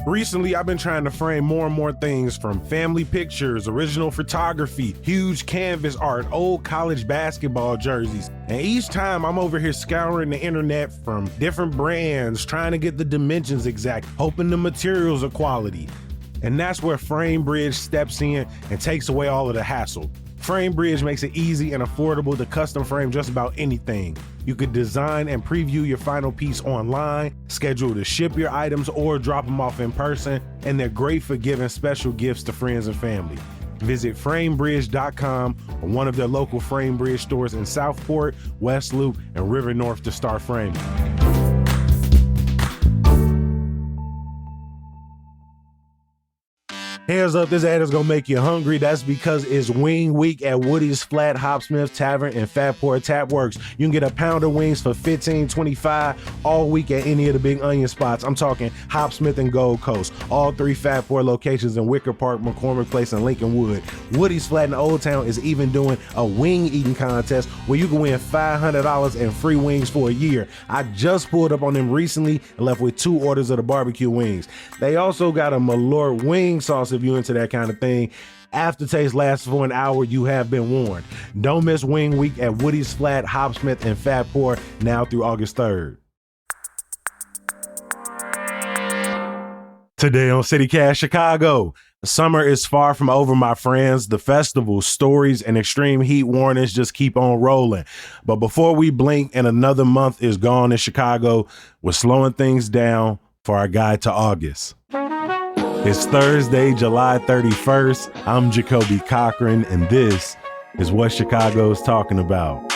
Recently, I've been trying to frame more and more things from family pictures, original photography, huge canvas art, old college basketball jerseys. And each time I'm over here scouring the internet from different brands, trying to get the dimensions exact, hoping the materials are quality. And that's where FrameBridge steps in and takes away all of the hassle. FrameBridge makes it easy and affordable to custom frame just about anything. You could design and preview your final piece online, schedule to ship your items or drop them off in person, and they're great for giving special gifts to friends and family. Visit framebridge.com or one of their local FrameBridge stores in Southport, West Loop, and River North to start framing. Hands up, this ad is gonna make you hungry. That's because it's Wing Week at Woody's Flat Hopsmith Tavern and Fatport Tap Works. You can get a pound of wings for $15.25 all week at any of the Big Onion spots. I'm talking Hopsmith and Gold Coast. All three Fatport locations in Wicker Park, McCormick Place, and Lincoln Wood. Woody's Flat in Old Town is even doing a wing eating contest where you can win $500 and free wings for a year. I just pulled up on them recently and left with 2 orders of the barbecue wings. They also got a Malort wing sauce if you into that kind of thing. Aftertaste lasts for an hour. You have been warned. Don't miss Wing Week at Woody's Flat, Hopsmith, and Fatport now through August 3rd. Today on CityCast Chicago. Summer is far from over, my friends. The festivals, stories, and extreme heat warnings just keep on rolling. But before we blink and another month is gone in Chicago, we're slowing things down for our guide to August. It's Thursday, July 31st. I'm Jacoby Cochran, and this is what Chicago's talking about.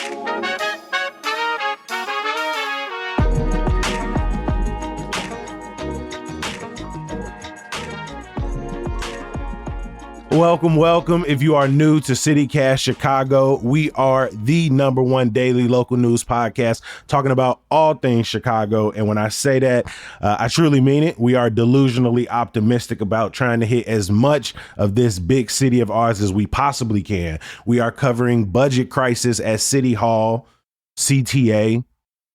Welcome. If you are new to CityCast Chicago, we are the #1 daily local news podcast talking about all things Chicago. And when I say that, I truly mean it. We are delusionally optimistic about trying to hit as much of this big city of ours as we possibly can. We are covering budget crisis at City Hall, CTA,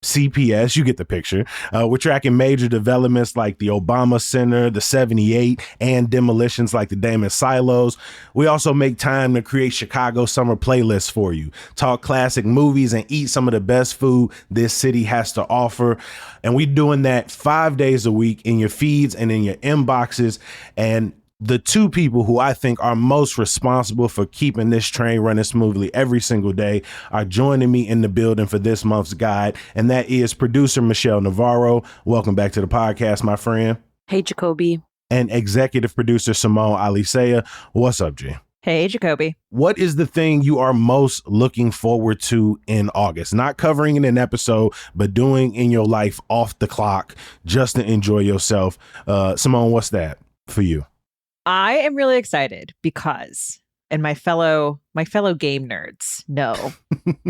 CPS, you get the picture. We're tracking major developments like the Obama Center, the 78, and demolitions like the Damon Silos. We also make time to create Chicago summer playlists for you, talk classic movies, and eat some of the best food this city has to offer. And we're doing that 5 days a week in your feeds and in your inboxes. And the 2 people who I think are most responsible for keeping this train running smoothly every single day are joining me in the building for this month's guide. And that is producer Michelle Navarro. Welcome back to the podcast, my friend. Hey, Jacoby. And executive producer Simone Alicea. What's up, G? Hey, Jacoby. What is the thing you are most looking forward to in August? Not covering in an episode, but doing in your life off the clock just to enjoy yourself. Simone, what's that for you? I am really excited because, and my fellow game nerds know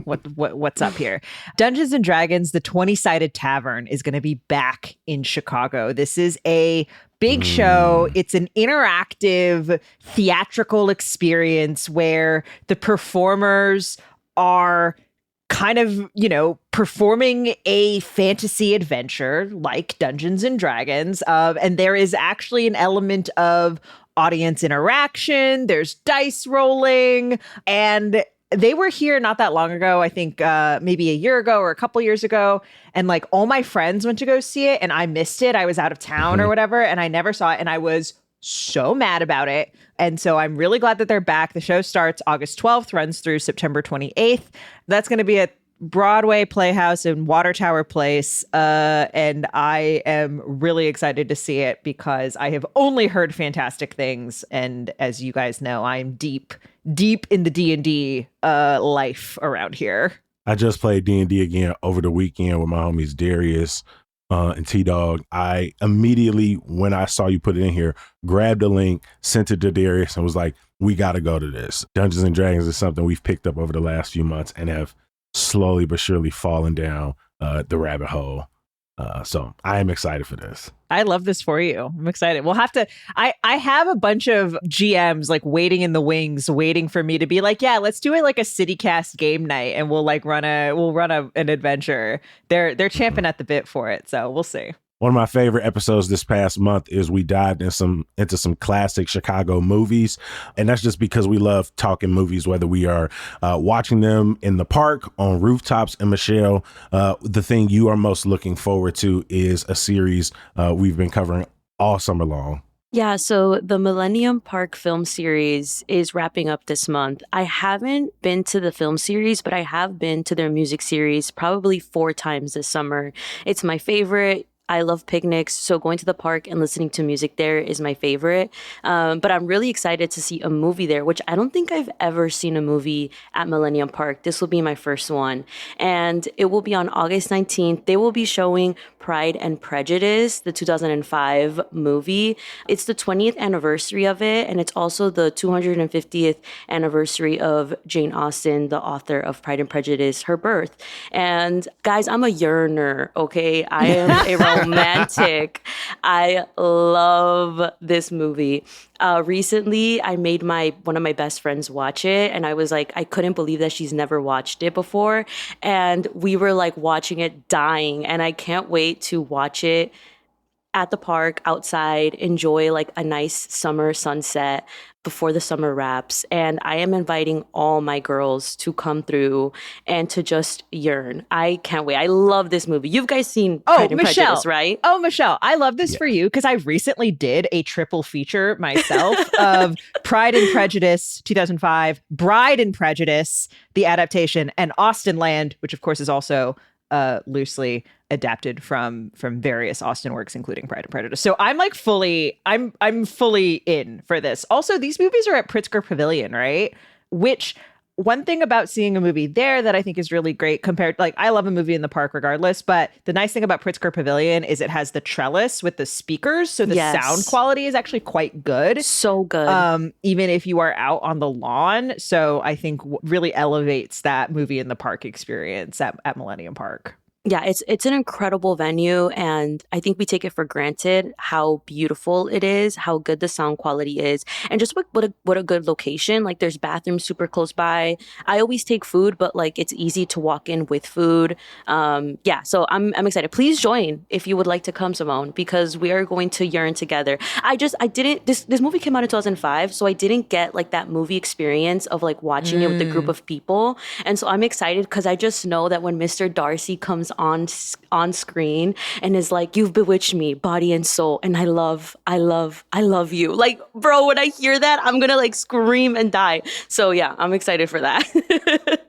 what's up here. Dungeons and Dragons, the 20-sided tavern, is going to be back in Chicago. This is a big show. It's an interactive theatrical experience where the performers are kind of, performing a fantasy adventure like Dungeons and Dragons. And there is actually an element of audience interaction. There's dice rolling. And they were here not that long ago, I think maybe a year ago or a couple years ago. And like all my friends went to go see it and I missed it. I was out of town or whatever, and I never saw it. And I was so mad about it. And so I'm really glad that they're back. The show starts August 12th, runs through September 28th. That's going to be at Broadway Playhouse in Water Tower Place. And I am really excited to see it because I have only heard fantastic things. And as you guys know, I'm deep in the D&D life around here. I just played D&D again over the weekend with my homies Darius and T-Dog. I immediately, when I saw you put it in here, grabbed the link, sent it to Darius, and was like, we got to go to this. Dungeons and Dragons is something we've picked up over the last few months and have slowly but surely fallen down the rabbit hole. So I am excited for this. I love this for you. I'm excited. We'll have to, I have a bunch of GMs like waiting in the wings, waiting for me to be like, yeah, let's do it like a CityCast game night. And we'll run an adventure. They're champing at the bit for it. So we'll see. One of my favorite episodes this past month is we dived into some classic Chicago movies. And that's just because we love talking movies, whether we are watching them in the park, on rooftops. And Michelle, the thing you are most looking forward to is a series we've been covering all summer long. Yeah, so the Millennium Park film series is wrapping up this month. I haven't been to the film series, but I have been to their music series probably 4 times this summer. It's my favorite. I love picnics, so going to the park and listening to music there is my favorite. But I'm really excited to see a movie there, which I don't think I've ever seen a movie at Millennium Park. This will be my first one. And it will be on August 19th. They will be showing Pride and Prejudice, the 2005 movie. It's the 20th anniversary of it, and it's also the 250th anniversary of Jane Austen, the author of Pride and Prejudice, her birth. And guys, I'm a yearner, okay? I am a romantic. I love this movie. Recently, I made one of my best friends watch it, and I was like, I couldn't believe that she's never watched it before. And we were like watching it dying, and I can't wait to watch it at the park, outside, enjoy like a nice summer sunset before the summer wraps. And I am inviting all my girls to come through and to just yearn. I can't wait. I love this movie. You guys seen Pride and Prejudice, right? Oh, Michelle, I love this for you because I recently did a triple feature myself of Pride and Prejudice 2005, Bride and Prejudice, the adaptation, and Austenland, which of course is also loosely adapted from various Austen works, including Pride and Prejudice. So I'm like I'm fully in for this. Also, these movies are at Pritzker Pavilion, right? Which one thing about seeing a movie there that I think is really great compared, like I love a movie in the park regardless, but the nice thing about Pritzker Pavilion is it has the trellis with the speakers. So the sound quality is actually quite good. So good. Even if you are out on the lawn. So I think really elevates that movie in the park experience at Millennium Park. Yeah, it's an incredible venue, and I think we take it for granted how beautiful it is, how good the sound quality is, and just what a good location. Like there's bathrooms super close by. I always take food, but like it's easy to walk in with food. Yeah, so I'm excited. Please join if you would like to come, Simone, because we are going to yearn together. This movie came out in 2005, so I didn't get like that movie experience of like watching it with a group of people, and so I'm excited because I just know that when Mr. Darcy comes on screen and is like, you've bewitched me body and soul, and I love you, like, bro, when I hear that I'm gonna like scream and die. So yeah, I'm excited for that.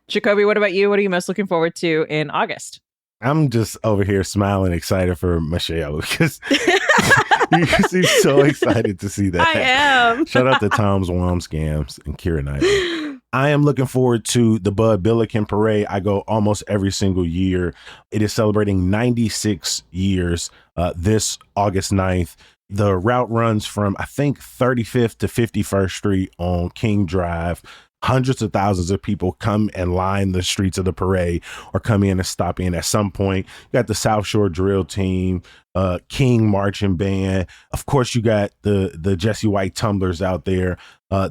Jacoby, what about you? What are you most looking forward to in August? I'm just over here smiling, excited for Michelle because you seem so excited to see that. I am. Shout out to Tom's Wamsgams and Keira Knightley. I am looking forward to the Bud Billiken Parade. I go almost every single year. It is celebrating 96 years this August 9th. The route runs from, I think, 35th to 51st Street on King Drive. Hundreds of thousands of people come and line the streets of the parade or come in and stop in at some point. You got the South Shore Drill Team, King Marching Band. Of course, you got the Jesse White Tumblers out there.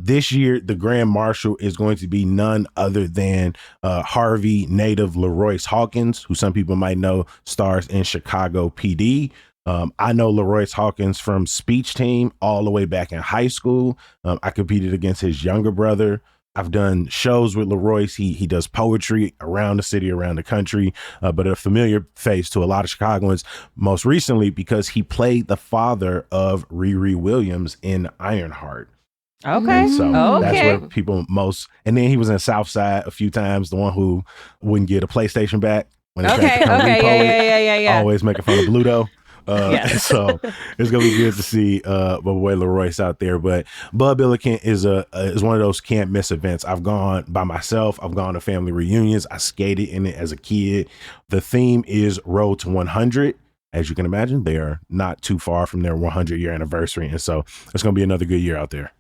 This year, the Grand Marshal is going to be none other than Harvey native LaRoyce Hawkins, who some people might know stars in Chicago PD. I know LaRoyce Hawkins from Speech Team all the way back in high school. I competed against his younger brother. I've done shows with LaRoyce. He does poetry around the city, around the country, but a familiar face to a lot of Chicagoans, most recently because he played the father of Riri Williams in Ironheart. Okay. So that's where people most, and then he was in Southside a few times, the one who wouldn't get a PlayStation back when he tried to come repo it. Yeah. Always making fun of Bluto. Yes. So it's gonna be good to see my boy LaRoyce out there. But Bud Billiken is one of those can't miss events. I've gone by myself. I've gone to family reunions. I skated in it as a kid. The theme is Road to 100. As you can imagine, they are not too far from their 100-year anniversary, and so it's gonna be another good year out there.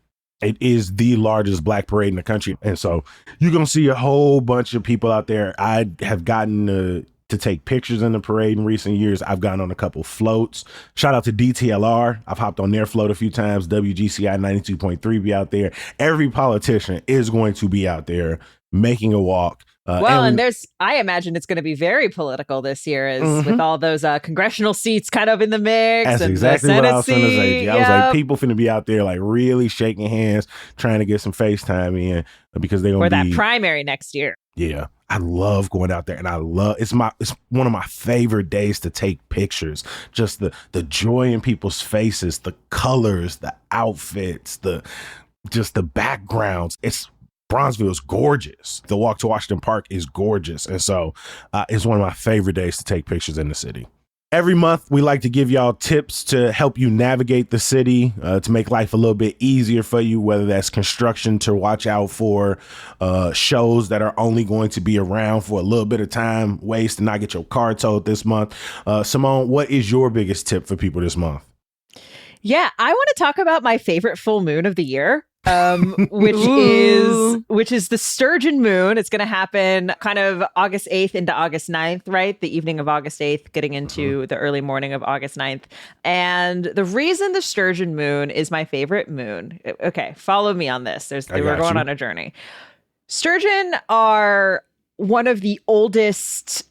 It is the largest black parade in the country, and so you're gonna see a whole bunch of people out there. I have gotten to take pictures in the parade in recent years. I've gotten on a couple floats. Shout out to DTLR. I've hopped on their float a few times. WGCI 92.3 be out there. Every politician is going to be out there making a walk. And I imagine it's going to be very political this year, with all those congressional seats kind of in the mix. That's and exactly the what Senate I was going to say. seat. I was like, people finna be out there like really shaking hands, trying to get some FaceTime in because they're going to be that primary next year. Yeah, I love going out there, and it's one of my favorite days to take pictures. Just the joy in people's faces, the colors, the outfits, the backgrounds. Bronzeville is gorgeous. The walk to Washington Park is gorgeous. And so it's one of my favorite days to take pictures in the city. Every month, we like to give y'all tips to help you navigate the city, to make life a little bit easier for you, whether that's construction to watch out for, shows that are only going to be around for a little bit of time, ways to not get your car towed this month. Simone, what is your biggest tip for people this month? Yeah, I want to talk about my favorite full moon of the year. which is the Sturgeon moon. It's going to happen kind of August 8th into August 9th, right? The evening of August 8th, getting into the early morning of August 9th. And the reason the Sturgeon moon is my favorite moon. Okay, follow me on this. We're going on a journey. Sturgeon are one of the oldest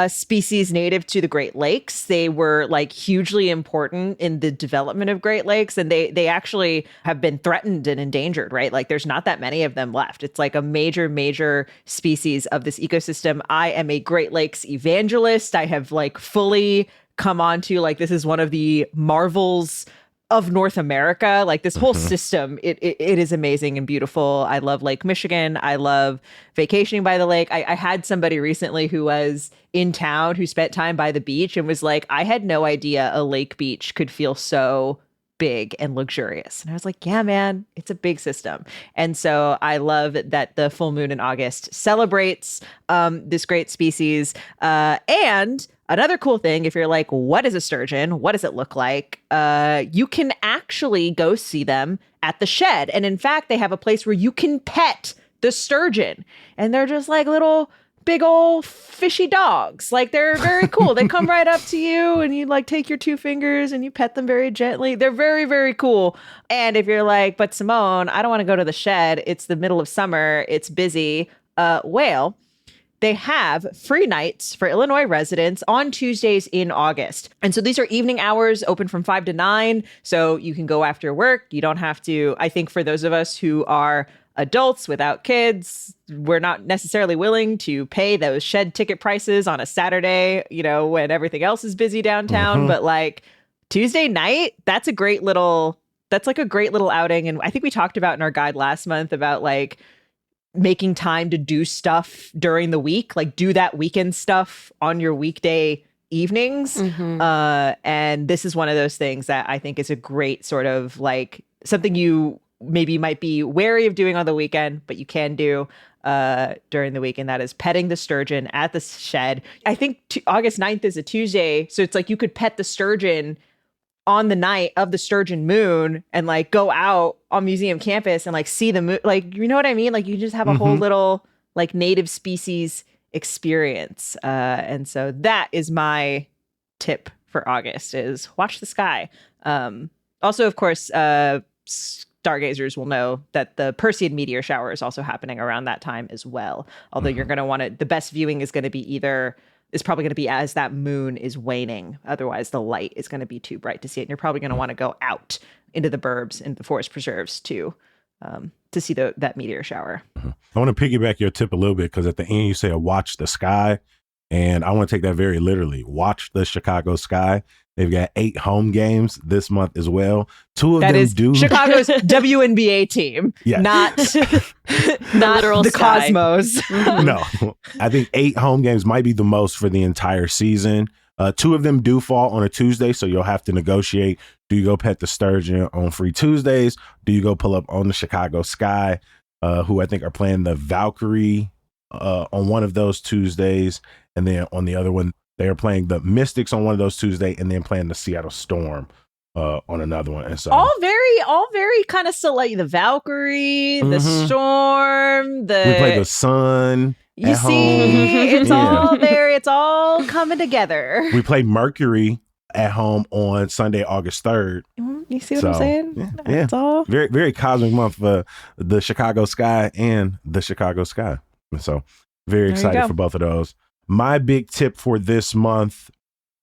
species native to the Great Lakes. They were like hugely important in the development of Great Lakes, and they actually have been threatened and endangered, right? Like there's not that many of them left. It's like a major species of this ecosystem. I am a Great Lakes evangelist. I have like fully come on to like, this is one of the marvels of North America. Like this whole system, it is amazing and beautiful. I love Lake Michigan. I love vacationing by the lake. I had somebody recently who was in town who spent time by the beach and was like, I had no idea a lake beach could feel so big and luxurious. And I was like, yeah, man, it's a big system. And so I love that the full moon in August celebrates this great species. And another cool thing, if you're like, what is a sturgeon? What does it look like? You can actually go see them at the shed. And in fact, they have a place where you can pet the sturgeon. And they're just like little big old fishy dogs. Like they're very cool. They come right up to you and you like take your two fingers and you pet them very gently. They're very, very cool. And if you're like, but Simone, I don't want to go to the shed. It's the middle of summer. It's busy. They have free nights for Illinois residents on Tuesdays in August. And so these are evening hours, open from 5 to 9. So you can go after work. You don't have to. I think for those of us who are adults without kids, we're not necessarily willing to pay those shed ticket prices on a Saturday, when everything else is busy downtown. But like Tuesday night, that's a great little outing. And I think we talked about in our guide last month about like making time to do stuff during the week, like do that weekend stuff on your weekday evenings. And this is one of those things that I think is a great sort of like something you maybe might be wary of doing on the weekend, but you can do during the week. And that is petting the sturgeon at the shed. I think August 9th is a Tuesday. So it's like you could pet the sturgeon on the night of the Sturgeon moon and like go out on museum campus and like see the moon. Like, you know what I mean? Like you just have a whole little like native species experience. And so that is my tip for August is watch the sky. Also, of course, stargazers will know that the Perseid meteor shower is also happening around that time as well. Although you're going to want to, the best viewing is going to be is probably going to be as that moon is waning. Otherwise, the light is going to be too bright to see it. And you're probably going to want to go out into the burbs, into the forest preserves to see that meteor shower. I want to piggyback your tip a little bit because at the end you say watch the sky. And I want to take that very literally. Watch the Chicago sky. They've got 8 home games this month as well. 2 of that them is do Chicago's WNBA team, not literal the sky. Cosmos. No, I think 8 home games might be the most for the entire season. 2 of them do fall on a Tuesday, so you'll have to negotiate. Do you go pet the sturgeon on free Tuesdays? Do you go pull up on the Chicago Sky, who I think are playing the Valkyrie on one of those Tuesdays, and then on the other one they are playing the Mystics on one of those Tuesdays, and then playing the Seattle Storm on another one. And so all very kind of like the Valkyrie, the Storm, we play the Sun. You see, it's all there. It's all coming together. We play Mercury at home on Sunday, August 3rd. You see what I'm saying? Yeah. It's all very, very cosmic month for the Chicago Sky and the Chicago Sky. And so very There you excited go. for both of those. My big tip for this month,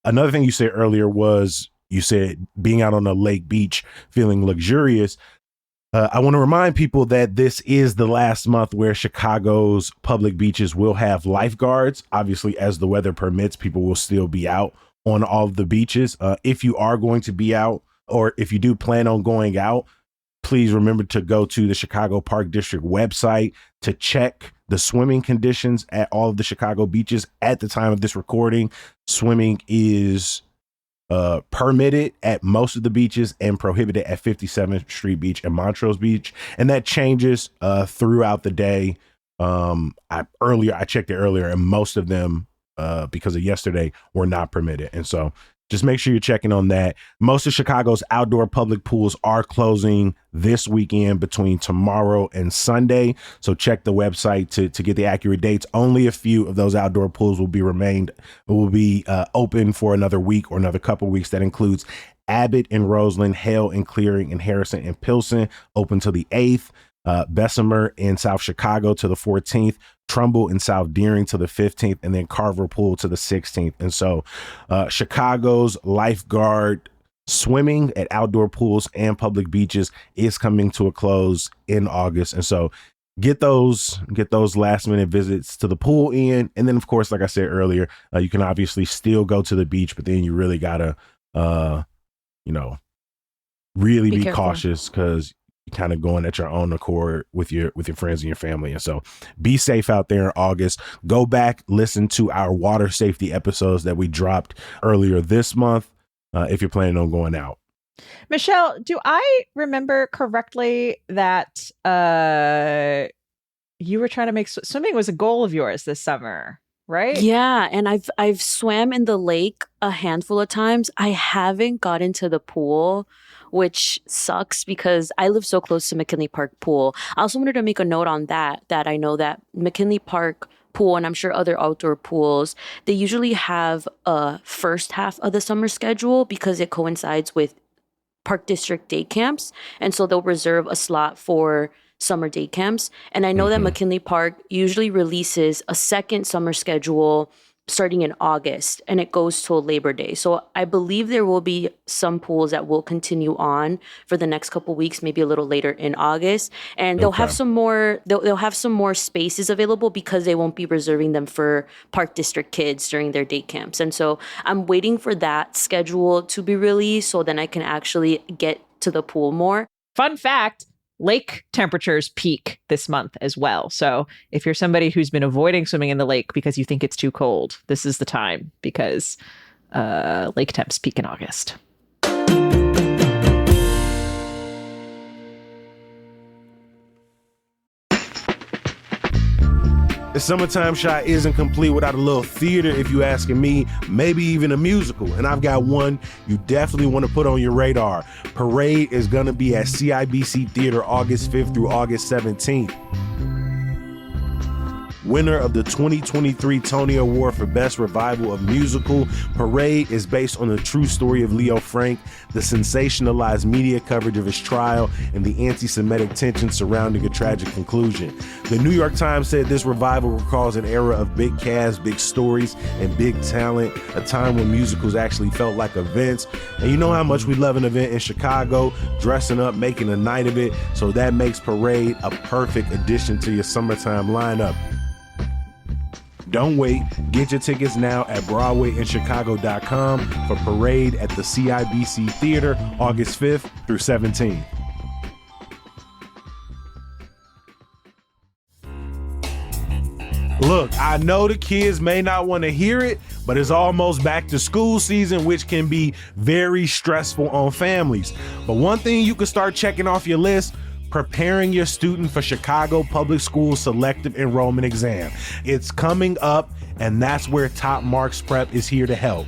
another thing you said earlier was you said being out on a lake beach, feeling luxurious. I want to remind people that this is the last month where Chicago's public beaches will have lifeguards. Obviously, as the weather permits, people will still be out on all of the beaches. If you are going to be out, or if you do plan on going out, please remember to go to the Chicago Park District website to check the swimming conditions at all of the Chicago beaches. At the time of this recording, swimming is permitted at most of the beaches and prohibited at 57th Street Beach and Montrose Beach, and that changes throughout the day. I checked it earlier, and most of them because of yesterday were not permitted, and so just make sure you're checking on that. Most of Chicago's outdoor public pools are closing this weekend between tomorrow and Sunday. So check the website to get the accurate dates. Only a few of those outdoor pools will be open for another week or another couple weeks. That includes Abbott and Roseland, Hale and Clearing and Harrison and Pilsen, open till the 8th. Bessemer in South Chicago to the 14th, Trumbull in South Deering to the 15th, and then Carver Pool to the 16th. And so Chicago's lifeguard swimming at outdoor pools and public beaches is coming to a close in August. And so get those last minute visits to the pool in. And then, of course, like I said earlier, you can obviously still go to the beach, but then you really gotta, really be cautious, because you're kind of going at your own accord with your friends and your family. And so be safe out there in August. Go back, listen to our water safety episodes that we dropped earlier this month if you're planning on going out. Michelle, do I remember correctly that you were trying to make swimming was a goal of yours this summer, right? Yeah, and I've swam in the lake a handful of times. I haven't got into the pool, which sucks because I live so close to McKinley Park Pool. I also wanted to make a note on that I know that McKinley Park Pool, and I'm sure other outdoor pools, they usually have a first half of the summer schedule because it coincides with Park District day camps. And so they'll reserve a slot for summer day camps. And I know that McKinley Park usually releases a second summer schedule starting in August, and it goes till Labor Day. So I believe there will be some pools that will continue on for the next couple weeks, maybe a little later in August, and they'll have some more. They'll have some more spaces available because they won't be reserving them for Park District kids during their day camps. And so I'm waiting for that schedule to be released so then I can actually get to the pool more. Fun fact. Lake temperatures peak this month as well. So if you're somebody who's been avoiding swimming in the lake because you think it's too cold, this is the time, because lake temps peak in August. The Summertime Shot isn't complete without a little theater, if you asking me, maybe even a musical. And I've got one you definitely want to put on your radar. Parade is going to be at CIBC Theater August 5th through August 17th. Winner of the 2023 Tony Award for Best Revival of Musical, Parade is based on the true story of Leo Frank, the sensationalized media coverage of his trial, and the anti-Semitic tension surrounding a tragic conclusion. The New York Times said this revival recalls an era of big casts, big stories, and big talent, a time when musicals actually felt like events. And you know how much we love an event in Chicago, dressing up, making a night of it, so that makes Parade a perfect addition to your summertime lineup. Don't wait. Get your tickets now at BroadwayInChicago.com for Parade at the CIBC Theater August 5th through 17th. Look, I know the kids may not want to hear it, but it's almost back to school season, which can be very stressful on families. But one thing you can start checking off your list: preparing your student for Chicago Public Schools selective enrollment exam. It's coming up, and that's where Top Marks Prep is here to help.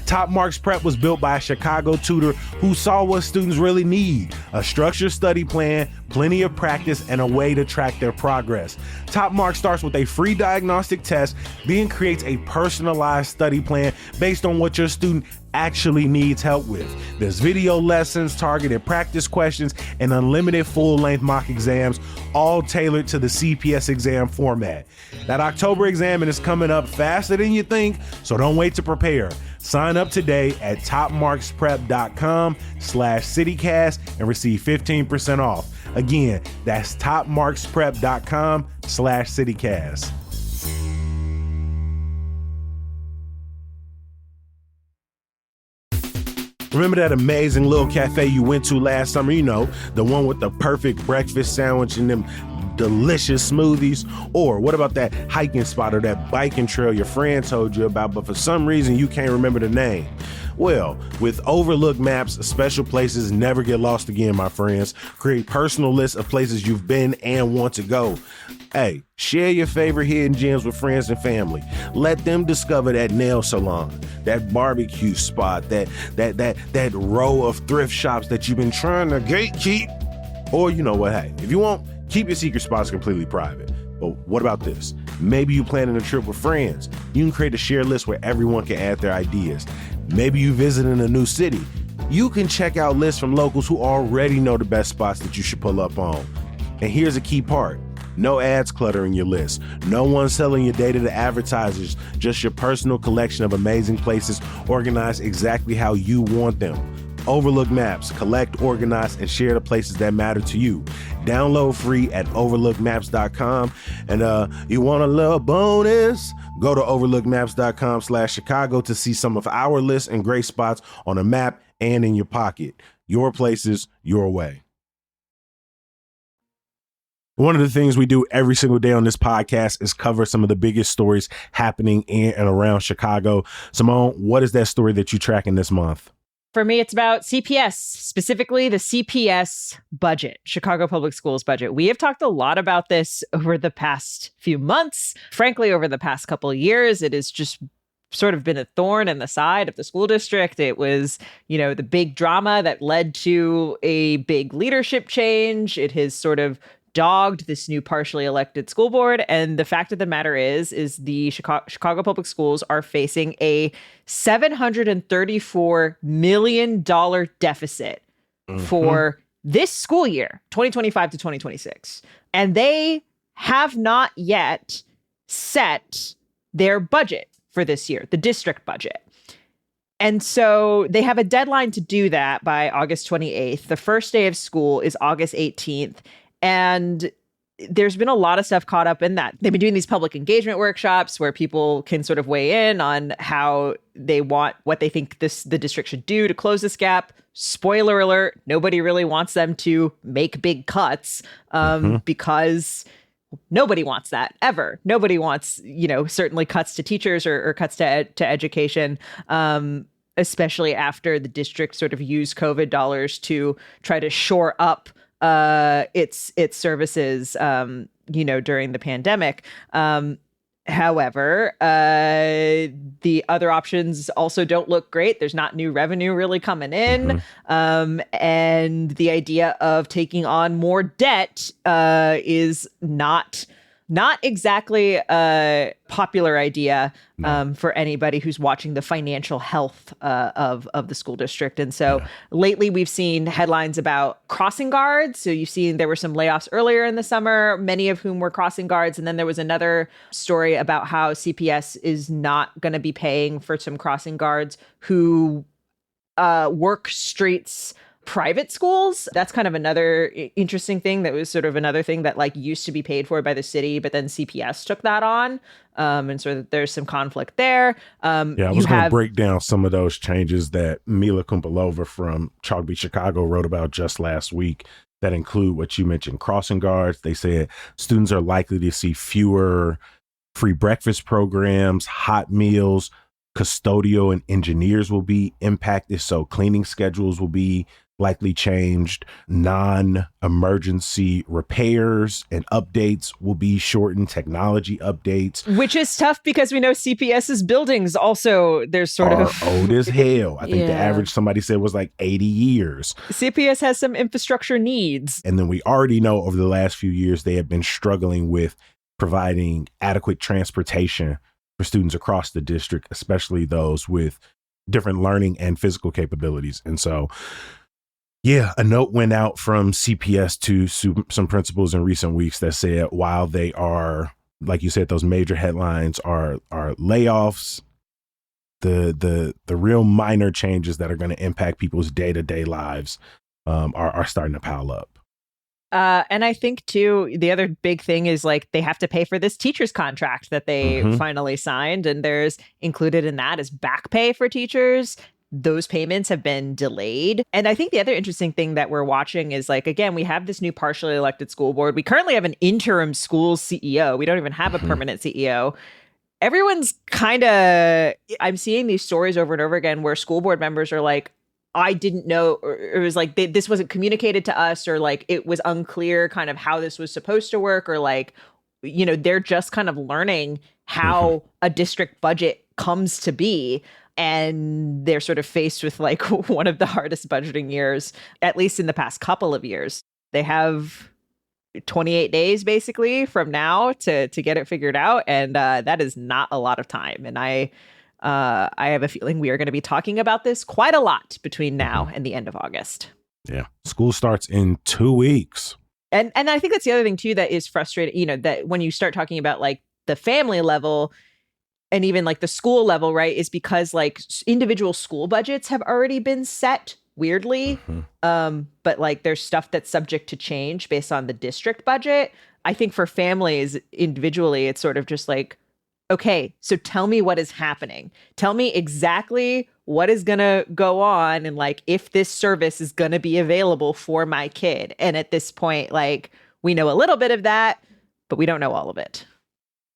Top Marks Prep was built by a Chicago tutor who saw what students really need: a structured study plan, plenty of practice, and a way to track their progress. Top Marks starts with a free diagnostic test, then creates a personalized study plan based on what your student actually needs help with. There's video lessons, targeted practice questions, and unlimited full-length mock exams, all tailored to the CPS exam format. That October exam is coming up faster than you think, so don't wait to prepare. Sign up today at topmarksprep.com/citycast and receive 15% off. Again, that's topmarksprep.com/citycast. Remember that amazing little cafe you went to last summer? You know, the one with the perfect breakfast sandwich and them delicious smoothies? Or what about that hiking spot or that biking trail your friend told you about, but for some reason you can't remember the name? Well, with Overlook Maps, special places never get lost again, my friends. Create personal lists of places you've been and want to go. Hey, share your favorite hidden gems with friends and family. Let them discover that nail salon, that barbecue spot, that row of thrift shops that you've been trying to gatekeep. Or you know what, hey, if you want, keep your secret spots completely private. But what about this? Maybe you planning a trip with friends. You can create a share list where everyone can add their ideas. Maybe you visiting a new city. You can check out lists from locals who already know the best spots that you should pull up on. And here's a key part. No ads cluttering your list. No one selling your data to advertisers. Just your personal collection of amazing places organized exactly how you want them. Overlook Maps. Collect, organize, and share the places that matter to you. Download free at overlookmaps.com. And you want a little bonus? Go to overlookmaps.com/Chicago to see some of our lists and great spots on a map and in your pocket. Your places, your way. One of the things we do every single day on this podcast is cover some of the biggest stories happening in and around Chicago. Simone, what is that story that you're tracking this month? For me, it's about CPS, specifically the CPS budget, Chicago Public Schools budget. We have talked a lot about this over the past few months. Frankly, over the past couple of years, it has just sort of been a thorn in the side of the school district. It was, the big drama that led to a big leadership change. It has sort of dogged this new partially elected school board. And the fact of the matter is the Chicago Public Schools are facing a $734 million deficit for this school year, 2025 to 2026. And they have not yet set their budget for this year, the district budget. And so they have a deadline to do that by August 28th. The first day of school is August 18th. And there's been a lot of stuff caught up in that. They've been doing these public engagement workshops where people can sort of weigh in on how they want, what they think the district should do to close this gap. Spoiler alert, nobody really wants them to make big cuts because nobody wants that ever. Nobody wants, certainly cuts to teachers or cuts to education, especially after the district sort of used COVID dollars to try to shore up its services, during the pandemic. However, the other options also don't look great. There's not new revenue really coming in. And the idea of taking on more debt is not exactly a popular idea for anybody who's watching the financial health of the school district. And so lately we've seen headlines about crossing guards. So you've seen there were some layoffs earlier in the summer, many of whom were crossing guards. And then there was another story about how CPS is not going to be paying for some crossing guards who work streets private schools. That's kind of another interesting thing. That was sort of another thing that used to be paid for by the city, but then CPS took that on. And so there's some conflict there. I was going to break down some of those changes that Mila Kumpalova from Chalk Beat Chicago wrote about just last week that include what you mentioned, crossing guards. They said students are likely to see fewer free breakfast programs, hot meals, custodial and engineers will be impacted. So cleaning schedules will be likely changed. Non-emergency repairs and updates will be shortened. Technology updates. Which is tough because we know CPS's buildings also, there's sort of old as hell. I think the average somebody said was 80 years. CPS has some infrastructure needs. And then we already know over the last few years, they have been struggling with providing adequate transportation for students across the district, especially those with different learning and physical capabilities. And so, yeah, a note went out from CPS to some principals in recent weeks that said while they are, like you said, those major headlines are layoffs, the real minor changes that are going to impact people's day-to-day lives are starting to pile up. And I think, too, the other big thing is like they have to pay for this teacher's contract that they finally signed. And there's included in that is back pay for teachers. Those payments have been delayed. And I think the other interesting thing that we're watching is like, again, we have this new partially elected school board. We currently have an interim school CEO. We don't even have a permanent CEO. Everyone's kind of, I'm seeing these stories over and over again where school board members are like, I didn't know, or it was like this wasn't communicated to us, or like it was unclear kind of how this was supposed to work, or like, you know, they're just kind of learning how a district budget comes to be. And they're sort of faced with like one of the hardest budgeting years, at least in the past couple of years. They have 28 days basically from now to get it figured out. And that is not a lot of time. And I have a feeling we are going to be talking about this quite a lot between now and the end of August. Yeah. School starts in 2 weeks. And I think that's the other thing, too, that is frustrating, you know, that when you start talking about like the family level and even like the school level, right, is because like individual school budgets have already been set weirdly. But like there's stuff that's subject to change based on the district budget. I think for families individually, it's sort of just like, okay, so tell me what is happening. Tell me exactly what is going to go on and like if this service is going to be available for my kid. And at this point, like we know a little bit of that, but we don't know all of it.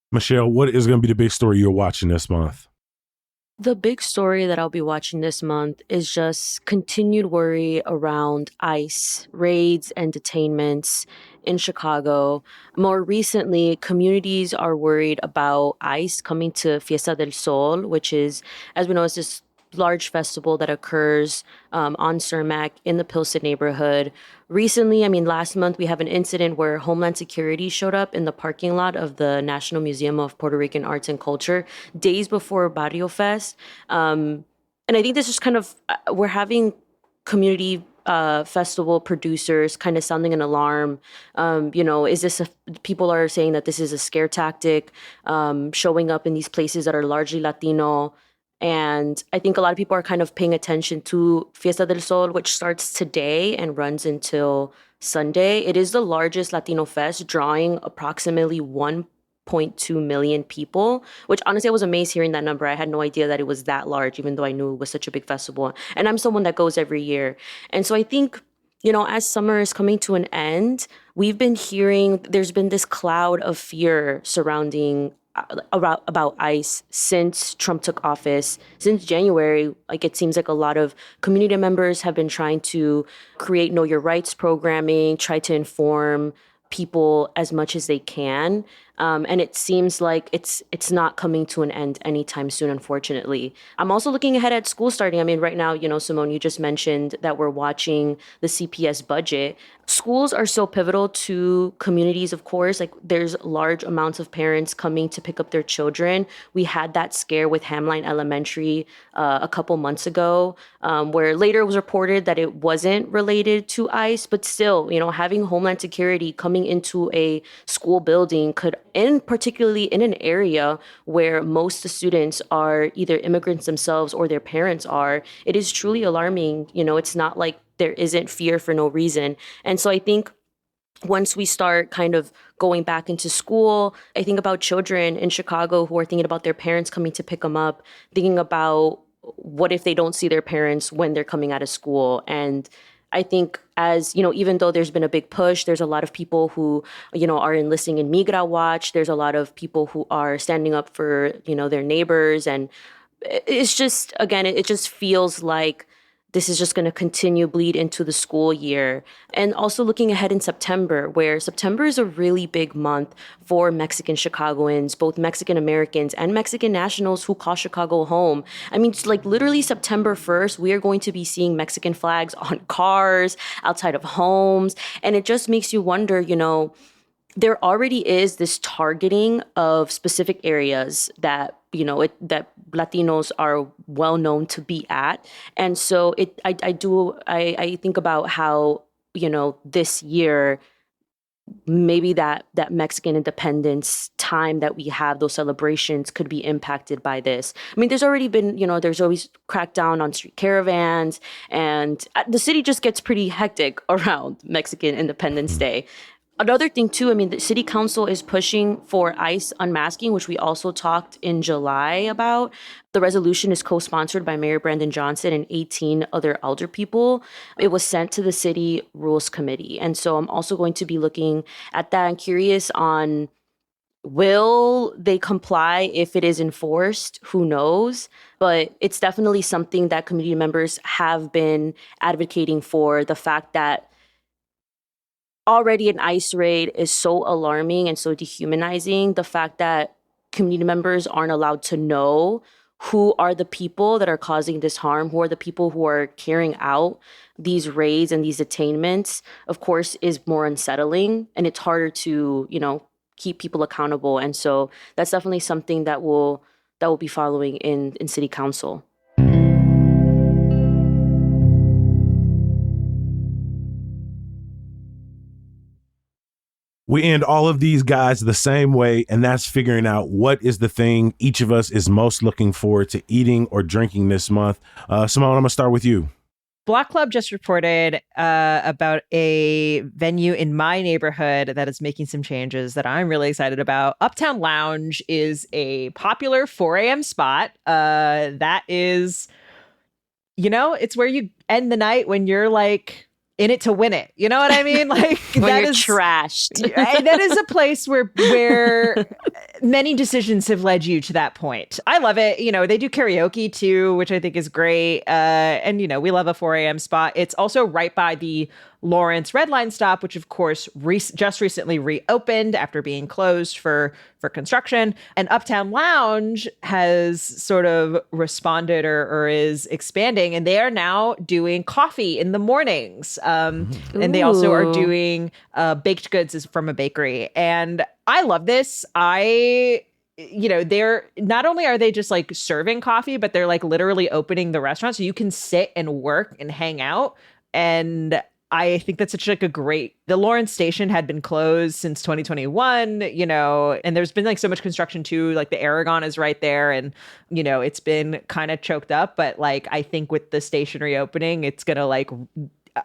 Michelle, what is going to be the big story you're watching this month? The big story that I'll be watching this month is just continued worry around ICE raids and detainments in Chicago. More recently, communities are worried about ICE coming to Fiesta del Sol, which is, as we know, is this large festival that occurs on Cermak in the Pilsen neighborhood. Recently, I mean, last month, we have an incident where Homeland Security showed up in the parking lot of the National Museum of Puerto Rican Arts and Culture days before Barrio Fest. And I think this is kind of, we're having community festival producers kind of sounding an alarm. You know, is this people are saying that this is a scare tactic, showing up in these places that are largely Latino. And I think a lot of people are kind of paying attention to Fiesta del Sol, which starts today and runs until Sunday. It is the largest Latino fest, drawing approximately 1.2 million people, which honestly, I was amazed hearing that number. I had no idea that it was that large, even though I knew it was such a big festival. And I'm someone that goes every year. And so I think, you know, as summer is coming to an end, we've been hearing there's been this cloud of fear surrounding about ICE since Trump took office. Since January, like it seems like a lot of community members have been trying to create Know Your Rights programming, try to inform people as much as they can. And it seems like it's not coming to an end anytime soon, unfortunately. I'm also looking ahead at school starting. I mean, right now, you know, Simone, you just mentioned that we're watching the CPS budget. Schools are so pivotal to communities, of course. Like there's large amounts of parents coming to pick up their children. We had that scare with Hamline Elementary a couple months ago, where later it was reported that it wasn't related to ICE, but still, you know, having Homeland Security coming into a school building could, and particularly in an area where most of the students are either immigrants themselves or their parents are, it is truly alarming. You know, it's not like there isn't fear for no reason. And so I think once we start kind of going back into school, I think about children in Chicago who are thinking about their parents coming to pick them up, thinking about what if they don't see their parents when they're coming out of school. And I think as, you know, even though there's been a big push, there's a lot of people who, you know, are enlisting in Migra Watch. There's a lot of people who are standing up for, you know, their neighbors. And it's just, again, it just feels like this is just going to continue bleed into the school year. And also looking ahead in September, where September is a really big month for Mexican Chicagoans, both Mexican Americans and Mexican nationals who call Chicago home. I mean, like literally September 1st, we are going to be seeing Mexican flags on cars, outside of homes. And it just makes you wonder, you know, there already is this targeting of specific areas that that Latinos are well known to be at, and so I think about how this year maybe that Mexican independence time that we have, those celebrations could be impacted by this. I mean, there's already been, there's always crackdown on street caravans, and the city just gets pretty hectic around Mexican Independence Day. Another thing too, I mean, the city council is pushing for ICE unmasking, which we also talked in July about. The resolution is co-sponsored by Mayor Brandon Johnson and 18 other elder people. It was sent to the city rules committee. And so I'm also going to be looking at that. I'm curious on, will they comply if it is enforced? Who knows? But it's definitely something that community members have been advocating for, the fact that already an ICE raid is so alarming and so dehumanizing. The fact that community members aren't allowed to know who are the people that are causing this harm, who are the people who are carrying out these raids and these detainments, of course, is more unsettling, and it's harder to, keep people accountable. And so that's definitely something that will be following in city council. We end all of these guys the same way, and that's figuring out what is the thing each of us is most looking forward to eating or drinking this month. Simone, I'm going to start with you. Block Club just reported about a venue in my neighborhood that is making some changes that I'm really excited about. Uptown Lounge is a popular 4 a.m. spot. That is, it's where you end the night when you're like in it to win it. You know what I mean? Like when that you're is trashed. That is a place where many decisions have led you to that point. I love it. They do karaoke too, which I think is great. And we love a 4 a.m. spot. It's also right by the Lawrence Red Line stop, which of course just recently reopened after being closed for construction. And Uptown Lounge has sort of responded or is expanding, and they are now doing coffee in the mornings. And they also are doing baked goods from a bakery. And I love this. They're not only are they just like serving coffee, but they're like literally opening the restaurant so you can sit and work and hang out. And I think that's such like a great, the Lawrence station had been closed since 2021, and there's been like so much construction too. Like the Aragon is right there, and, it's been kind of choked up, but like, I think with the station reopening, it's going to like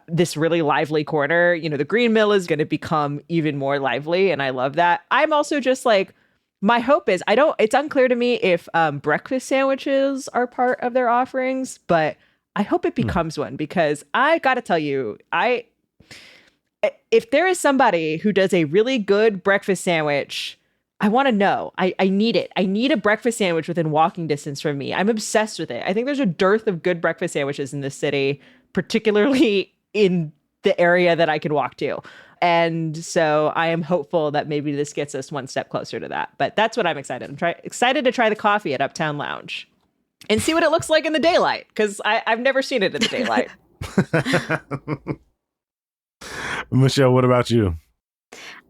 this really lively corner, the Green Mill is going to become even more lively. And I love that. I'm also just like, my hope is, it's unclear to me if breakfast sandwiches are part of their offerings, but I hope it becomes one, because I got to tell you, if there is somebody who does a really good breakfast sandwich, I want to know. I need it. I need a breakfast sandwich within walking distance from me. I'm obsessed with it. I think there's a dearth of good breakfast sandwiches in this city, particularly in the area that I can walk to. And so I am hopeful that maybe this gets us one step closer to that. But that's what I'm excited. I'm excited to try the coffee at Uptown Lounge and see what it looks like in the daylight, because I've never seen it in the daylight. Michelle, what about you?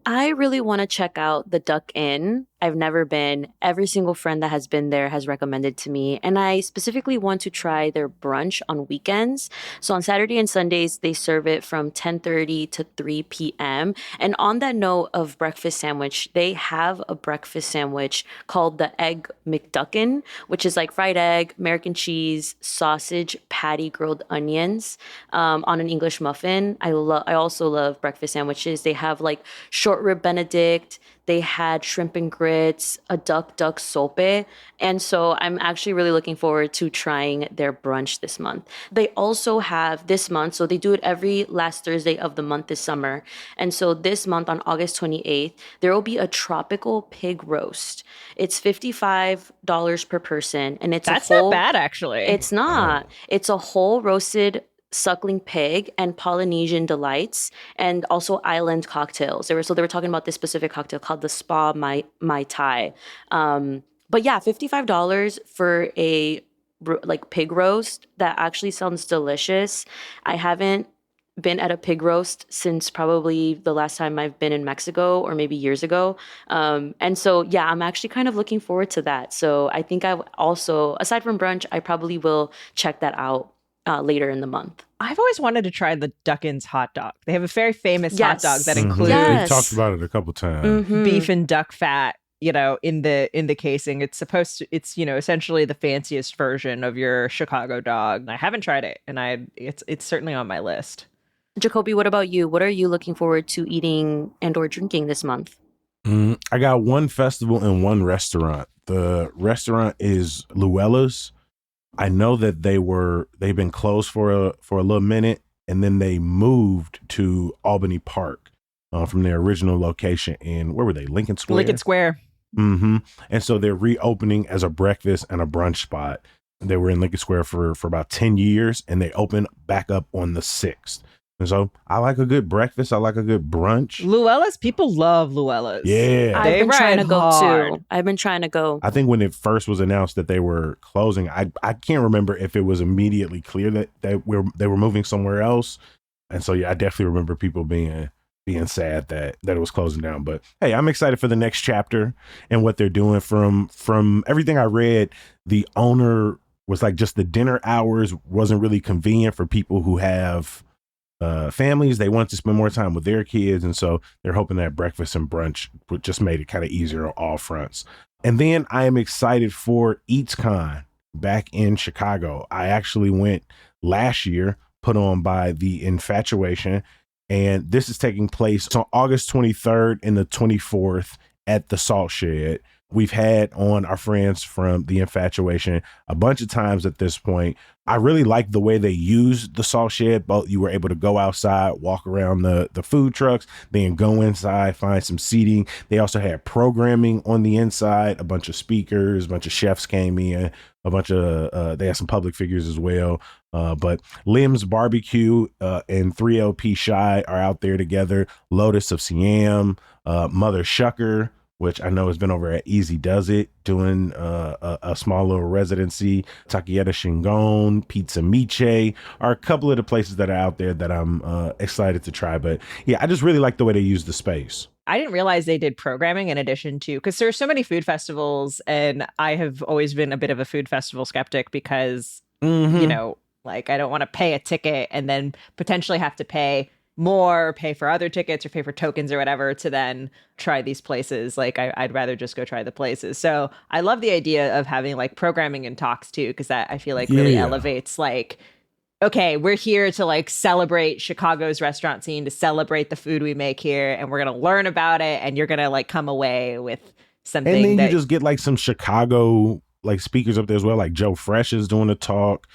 I really want to check out the Duck Inn. I've never been. Every single friend that has been there has recommended to me. And I specifically want to try their brunch on weekends. So on Saturday and Sundays, they serve it from 10:30 to 3 p.m. And on that note of breakfast sandwich, they have a breakfast sandwich called the Egg McDuckin, which is like fried egg, American cheese, sausage, patty, grilled onions on an English muffin. I also love breakfast sandwiches. They have like short rib Benedict. They had shrimp and grits, a duck sope. And so I'm actually really looking forward to trying their brunch this month. They also have this month, so they do it every last Thursday of the month this summer. And so this month on August 28th, there will be a tropical pig roast. It's $55 per person. And That's not bad, actually. It's not. It's a whole roasted suckling pig and Polynesian delights, and also island cocktails. They were talking about this specific cocktail called the Spa Mai Tai. But yeah, $55 for a like pig roast that actually sounds delicious. I haven't been at a pig roast since probably the last time I've been in Mexico, or maybe years ago. And so, yeah, I'm actually kind of looking forward to that. So I think I also, aside from brunch, I probably will check that out later in the month. I've always wanted to try the Duckins hot dog. They have a very famous hot dog that Mhm. includes Yes. We talked about it a couple times. Mhm. beef and duck fat, in the casing. It's essentially the fanciest version of your Chicago dog. I haven't tried it, and it's certainly on my list. Jacoby, what about you? What are you looking forward to eating and or drinking this month? I got one festival and one restaurant. The restaurant is Luella's. I know that they've been closed for a little minute, and then they moved to Albany Park from their original location in, where were they? Lincoln Square. Lincoln Square. Mm-hmm. And so they're reopening as a breakfast and a brunch spot. They were in Lincoln Square for about 10 years, and they open back up on the 6th. And so I like a good breakfast. I like a good brunch. Luella's, people love Luella's. Yeah. I've They been trying to ride go hard. too. I've been trying to go. I think when it first was announced that they were closing, I can't remember if it was immediately clear that they were moving somewhere else. And so, yeah, I definitely remember people being sad that it was closing down. But hey, I'm excited for the next chapter and what they're doing. From everything I read, the owner was like, just the dinner hours wasn't really convenient for people who have families. They want to spend more time with their kids, and so they're hoping that breakfast and brunch just made it kind of easier on all fronts. And then I am excited for EatsCon back in Chicago. I actually went last year, put on by The Infatuation, and this is taking place on August 23rd and the 24th at the Salt Shed. We've had on our friends from The Infatuation a bunch of times at this point. I really like the way they used the Salt Shed. Both, you were able to go outside, walk around the food trucks, then go inside, find some seating. They also had programming on the inside, a bunch of speakers, a bunch of chefs came in, a bunch of, they had some public figures as well. But Lim's Barbecue and 3LP Shy are out there together. Lotus of Siam, Mother Shucker, which I know has been over at Easy Does It, doing a small little residency. Taquieta Shingon, Pizza Miche are a couple of the places that are out there that I'm excited to try. But yeah, I just really like the way they use the space. I didn't realize they did programming in addition to, because there are so many food festivals, and I have always been a bit of a food festival skeptic because, like, I don't want to pay a ticket and then potentially have to pay more, or pay for other tickets, or pay for tokens or whatever to then try these places. Like, I'd rather just go try the places. So I love the idea of having like programming and talks too, because that I feel like really elevates, like, okay, we're here to like celebrate Chicago's restaurant scene, to celebrate the food we make here, and we're gonna learn about it, and you're gonna like come away with something. And then you just get like some Chicago like speakers up there as well. Like Joe Fresh is doing a talk.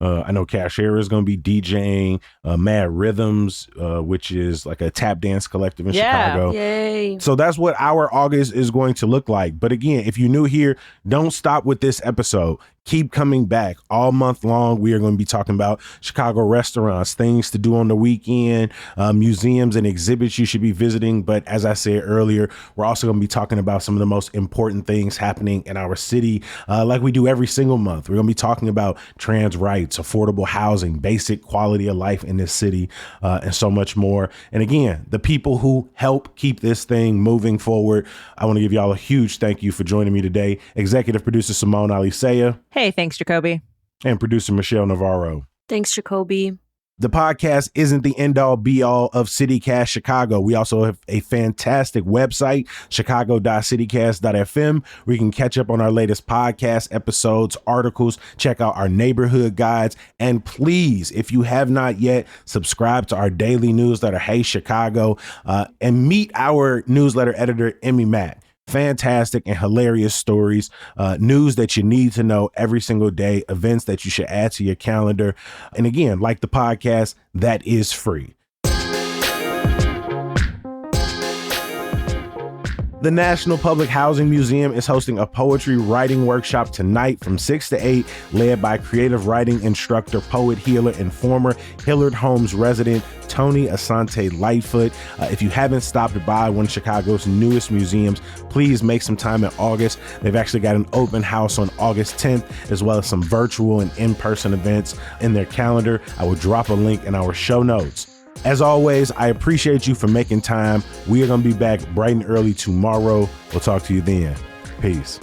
I know Cashier is going to be DJing. Mad Rhythms, which is like a tap dance collective in Chicago. Yay. So that's what our August is going to look like. But again, if you're new here, don't stop with this episode. Keep coming back all month long. We are going to be talking about Chicago restaurants, things to do on the weekend, museums and exhibits you should be visiting. But as I said earlier, we're also going to be talking about some of the most important things happening in our city, like we do every single month. We're going to be talking about trans rights, affordable housing, basic quality of life in this city, and so much more. And again, the people who help keep this thing moving forward. I want to give y'all a huge thank you for joining me today. Executive producer Simone Alisea. Hey, thanks, Jacoby. And producer Michelle Navarro. Thanks, Jacoby. The podcast isn't the end all be all of CityCast Chicago. We also have a fantastic website, chicago.citycast.fm, where you can catch up on our latest podcast episodes, articles, check out our neighborhood guides. And please, if you have not yet, subscribe to our daily newsletter, Hey Chicago, and meet our newsletter editor, Emmy Mack. Fantastic and hilarious stories, news that you need to know every single day, events that you should add to your calendar. And again, like the podcast, that is free. The National Public Housing Museum is hosting a poetry writing workshop tonight from 6 to 8, led by creative writing instructor, poet, healer, and former Hillard Homes resident, Tony Asante Lightfoot. If you haven't stopped by one of Chicago's newest museums, please make some time in August. They've actually got an open house on August 10th, as well as some virtual and in-person events in their calendar. I will drop a link in our show notes. As always, I appreciate you for making time. We are going to be back bright and early tomorrow. We'll talk to you then. Peace.